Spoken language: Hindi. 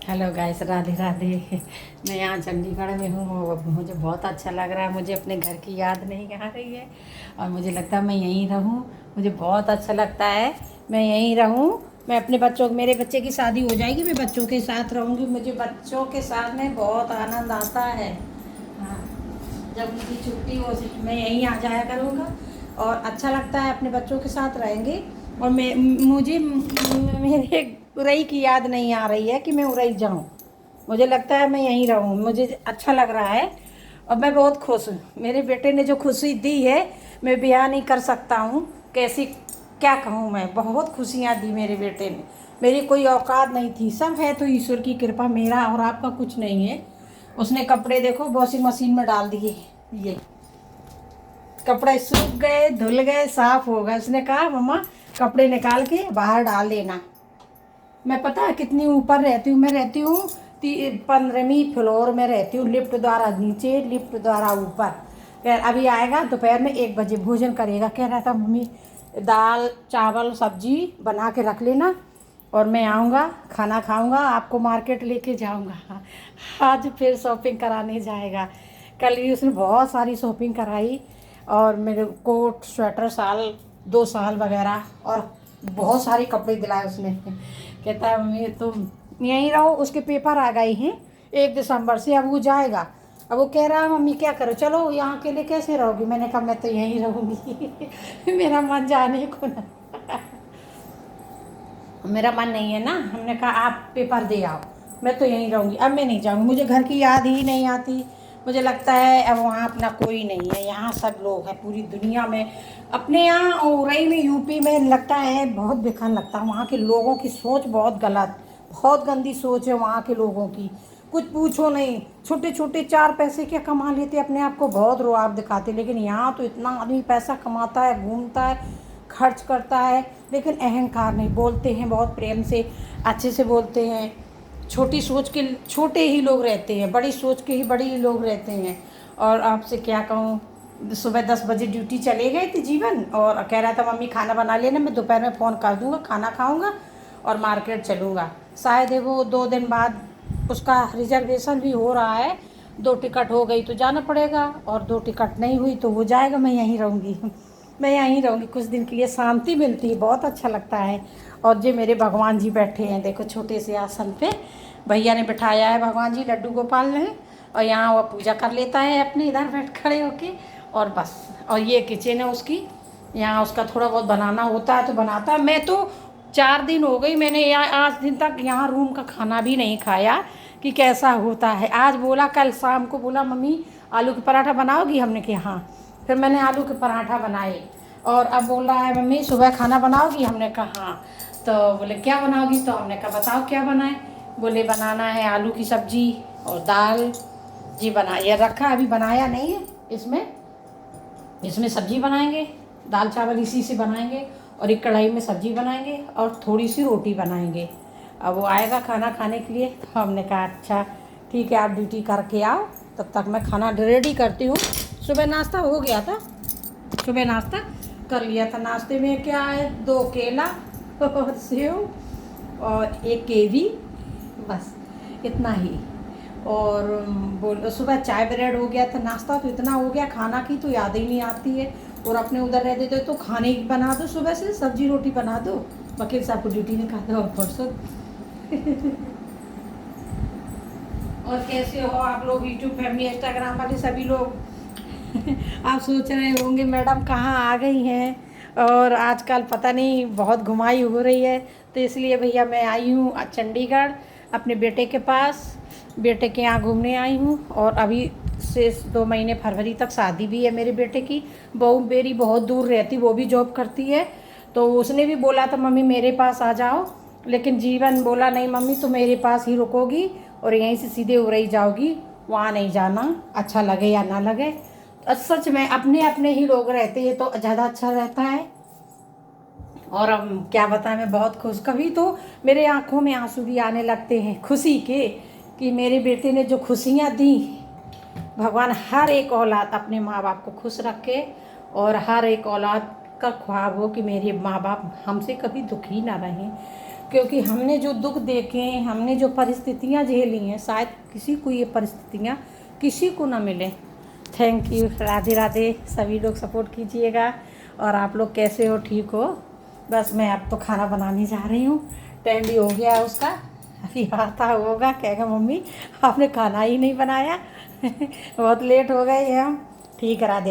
Hello guys, Radhe Radhe. मैं यहाँ चंडीगढ़ में हूँ और मुझे बहुत अच्छा लग रहा है। मुझे अपने घर की याद नहीं आ रही है और मुझे लगता है मैं यहीं रहूँ। मुझे बहुत अच्छा लगता है, मैं यहीं रहूँ। मैं अपने बच्चों, मेरे बच्चे की शादी हो जाएगी, मैं बच्चों के साथ रहूँगी। मुझे बच्चों के साथ में बहुत आनंद आता है। हाँ, जब उनकी छुट्टी हो मैं यहीं आ जाया करूँगा और अच्छा लगता है, अपने बच्चों के साथ रहेंगे। और मुझे मेरे उरई की याद नहीं आ रही है कि मैं उरई जाऊँ। मुझे लगता है मैं यहीं रहूँ, मुझे अच्छा लग रहा है और मैं बहुत खुश हूँ। मेरे बेटे ने जो खुशी दी है मैं बयान नहीं कर सकता हूँ कैसी, क्या कहूँ। मैं बहुत खुशियाँ दी मेरे बेटे ने। मेरी कोई औकात नहीं थी, सब है तो ईश्वर की कृपा, मेरा और आपका कुछ नहीं है। उसने कपड़े देखो वॉशिंग मशीन में डाल दिए, ये कपड़े सूख गए, धुल गए, साफ हो गए। उसने कहा मम्मा कपड़े निकाल के बाहर डाल देना। मैं पता है कितनी ऊपर रहती हूँ, मैं रहती हूँ 15वीं फ्लोर में रहती हूँ। लिफ्ट द्वारा नीचे, लिफ्ट द्वारा ऊपर। कह अभी आएगा दोपहर में 1 बजे भोजन करेगा। कह रहा था मम्मी दाल चावल सब्जी बना के रख लेना और मैं आऊँगा खाना खाऊँगा, आपको मार्केट लेके जाऊँगा। आज फिर शॉपिंग कराने जाएगा। कल भी उसने बहुत सारी शॉपिंग कराई और मेरे कोट स्वेटर साल 2 साल वगैरह और बहुत सारे कपड़े दिलाए उसने। कहता है मम्मी तुम यहीं रहो। उसके पेपर आ गए हैं 1 दिसंबर से, अब वो जाएगा। अब वो कह रहा है मम्मी क्या करो, चलो यहाँ के लिए कैसे रहोगी। मैंने कहा मैं तो यहीं रहूँगी। मेरा मन जाने को ना, मेरा मन नहीं है ना। हमने कहा आप पेपर दे आओ, मैं तो यहीं रहूँगी, अब मैं नहीं जाऊँगी। मुझे घर की याद ही नहीं आती। मुझे लगता है अब वहाँ अपना कोई नहीं है, यहाँ सब लोग हैं पूरी दुनिया में। अपने यहाँ उरई में यूपी में लगता है बहुत बेकार लगता है। वहाँ के लोगों की सोच बहुत गलत, बहुत गंदी सोच है वहाँ के लोगों की। कुछ पूछो नहीं, छोटे छोटे 4 पैसे क्या कमा लेते, अपने आप को बहुत रुआब दिखाते। लेकिन यहाँ तो इतना आदमी पैसा कमाता है, घूमता है, खर्च करता है, लेकिन अहंकार नहीं। बोलते हैं बहुत प्रेम से, अच्छे से बोलते हैं। छोटी सोच के छोटे ही लोग रहते हैं, बड़ी सोच के ही बड़े ही लोग रहते हैं। और आपसे क्या कहूँ, सुबह 10 बजे ड्यूटी चले गए थे जीवन और कह रहा था मम्मी खाना बना लेना, मैं दोपहर में फ़ोन कर दूँगा, खाना खाऊँगा और मार्केट चलूँगा। शायद है वो 2 दिन बाद उसका रिजर्वेशन भी हो रहा है। 2 टिकट हो गई तो जाना पड़ेगा और 2 टिकट नहीं हुई तो वो जाएगा। मैं यहीं रहूँगी। मैं यहीं रहूँगी कुछ दिन के लिए, शांति मिलती है, बहुत अच्छा लगता है। और जो मेरे भगवान जी बैठे हैं देखो छोटे से आसन पे, भैया ने बिठाया है भगवान जी, लड्डू गोपाल ने। और यहाँ वो पूजा कर लेता है अपने इधर बैठ खड़े होके और बस। और ये किचन है उसकी, यहाँ उसका थोड़ा बहुत बनाना होता है तो बनाता है। मैं तो 4 दिन हो गई, मैंने यहाँ आज दिन तक यहाँ रूम का खाना भी नहीं खाया कि कैसा होता है। आज बोला, कल शाम को बोला मम्मी आलू के पराठा बनाओगी, हमने कहा हाँ। फिर मैंने आलू के पराठा बनाए और अब बोल रहा है मम्मी सुबह खाना बनाओगी, हमने कहा हाँ। तो बोले क्या बनाओगी, तो हमने कहा बताओ क्या बनाए। बोले बनाना है आलू की सब्जी और दाल। जी बना ये रखा, अभी बनाया नहीं है। इसमें इसमें सब्जी बनाएंगे, दाल चावल इसी से बनाएंगे और एक कढ़ाई में सब्जी बनाएंगे और थोड़ी सी रोटी बनाएंगे। अब वो आएगा खाना खाने के लिए तो हमने कहा अच्छा ठीक है आप ड्यूटी करके आओ, तब तक मैं खाना रेडी करती हूँ। सुबह नाश्ता हो गया था, सुबह नाश्ता कर लिया था। नाश्ते में क्या है, 2 केला और सेव और एक केवी, बस इतना ही। और बोल सुबह चाय ब्रेड हो गया था। नाश्ता तो इतना हो गया, खाना की तो याद ही नहीं आती है। और अपने उधर रहते थे तो खाने की बना दो, सुबह से सब्जी रोटी बना दो, वकील साहब को ड्यूटी नहीं खाते और फुर्सत। और कैसे हो आप लोग, यूट्यूब फैमिली इंस्टाग्राम वाले सभी लोग। आप सोच रहे होंगे मैडम कहाँ आ गई हैं और आजकल पता नहीं बहुत घुमाई हो रही है। तो इसलिए भैया मैं आई हूँ चंडीगढ़ अपने बेटे के पास, बेटे के यहाँ घूमने आई हूँ। और अभी से 2 महीने फरवरी तक शादी भी है मेरे बेटे की। बहू मेरी बहुत दूर रहती, वो भी जॉब करती है। तो उसने भी बोला था मम्मी मेरे पास आ जाओ, लेकिन जीवन बोला नहीं मम्मी तो मेरे पास ही रुकोगी और यहीं से सीधे उरई जाओगी, वहाँ नहीं जाना, अच्छा लगे या ना लगे। सच में अपने अपने ही लोग रहते हैं तो ज़्यादा अच्छा रहता है। और अब क्या बताएं, मैं बहुत खुश, कभी तो मेरे आंखों में आंसू भी आने लगते हैं खुशी के कि मेरे बेटे ने जो खुशियाँ दी। भगवान हर एक औलाद अपने माँ बाप को खुश रखे और हर एक औलाद का ख्वाब हो कि मेरे माँ बाप हमसे कभी दुखी ना रहें। क्योंकि हमने जो दुख देखे, हमने जो परिस्थितियाँ झेली हैं, शायद किसी को ये परिस्थितियाँ किसी को ना मिले। Thank you. राधे राधे। सभी लोग सपोर्ट कीजिएगा। और आप लोग कैसे हो? ठीक हो? बस मैं अब तो खाना बनाने जा रही हूँ, टाइम भी हो गया है उसका। अभी आता होगा, कहेगा मम्मी आपने खाना ही नहीं बनाया बहुत लेट हो गए हम। ठीक है, राधे।